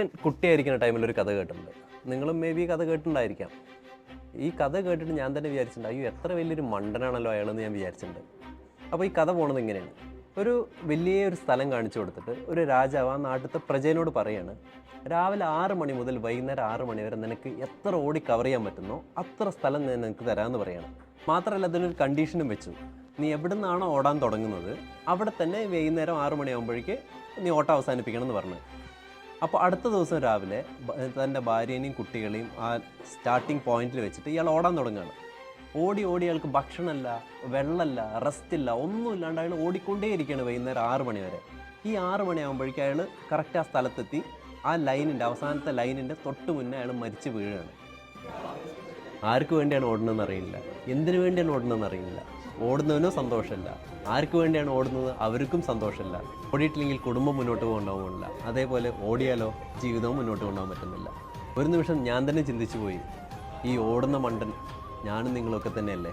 ഞാൻ കുട്ടിയായിരിക്കുന്ന ടൈമിൽ ഒരു കഥ കേട്ടിട്ടുണ്ട്. നിങ്ങളും മേ ബി കഥ കേട്ടിട്ടുണ്ടായിരിക്കാം. ഈ കഥ കേട്ടിട്ട് ഞാൻ തന്നെ വിചാരിച്ചിട്ടുണ്ട്, അയ്യോ എത്ര വലിയൊരു മണ്ടനാണല്ലോ അയാളെന്ന് ഞാൻ വിചാരിച്ചിട്ടുണ്ട്. അപ്പോൾ ഈ കഥ പോണത് ഇങ്ങനെയാണ്. ഒരു സ്ഥലം കാണിച്ചു കൊടുത്തിട്ട് ഒരു രാജാവ് ആ നാട്ടിലത്തെ പ്രജേനോട് പറയാണ്, രാവിലെ 6 മണി മുതൽ വൈകുന്നേരം 6 മണി വരെ നിനക്ക് എത്ര ഓടി കവർ ചെയ്യാൻ പറ്റുന്നോ അത്ര സ്ഥലം ഞാൻ നിനക്ക് തരാമെന്ന് പറയാണ്. മാത്രമല്ല അതിനൊരു കണ്ടീഷനും വെച്ചു, നീ എവിടെ നിന്നാണോ ഓടാൻ തുടങ്ങുന്നത് അവിടെ തന്നെ വൈകുന്നേരം 6 മണിയാകുമ്പോഴേക്ക് നീ ഓട്ടം അവസാനിപ്പിക്കണം എന്ന് പറഞ്ഞു. അപ്പോൾ അടുത്ത ദിവസം രാവിലെ തൻ്റെ ഭാര്യേനെയും കുട്ടികളെയും ആ സ്റ്റാർട്ടിങ് പോയിന്റിൽ വെച്ചിട്ട് ഇയാൾ ഓടാൻ തുടങ്ങുകയാണ്. ഓടി അയാൾക്ക് ഭക്ഷണമല്ല, വെള്ളമല്ല, റെസ്റ്റില്ല, ഒന്നുമില്ലാണ്ട് അയാൾ ഓടിക്കൊണ്ടേയിരിക്കുകയാണ് വൈകുന്നേരം 6 മണി വരെ. ഈ 6 മണിയാകുമ്പോഴേക്കും അയാൾ കറക്റ്റ് ആ സ്ഥലത്തെത്തി ആ ലൈനിൻ്റെ അവസാനത്തെ ലൈനിൻ്റെ തൊട്ട് മുന്നേ അയാൾ മരിച്ചു വീഴുകയാണ്. ആർക്ക് വേണ്ടിയാണ് ഓടുന്നതെന്ന് അറിയില്ല, എന്തിനു വേണ്ടിയാണ് ഓടുന്നതെന്ന് അറിയില്ല. ഓടുന്നവനും സന്തോഷമില്ല, ആർക്ക് വേണ്ടിയാണ് ഓടുന്നത് അവർക്കും സന്തോഷമില്ല. ഓടിയിട്ടില്ലെങ്കിൽ കുടുംബം മുന്നോട്ട് കൊണ്ടുപോകാനില്ല, അതേപോലെ ഓടിയാലോ ജീവിതവും മുന്നോട്ട് കൊണ്ടുപോകാൻ പറ്റുന്നില്ല. ഒരു നിമിഷം ഞാൻ തന്നെ ചിന്തിച്ചു പോയി, ഈ ഓടുന്ന മണ്ടൻ ഞാനും നിങ്ങളൊക്കെ തന്നെയല്ലേ.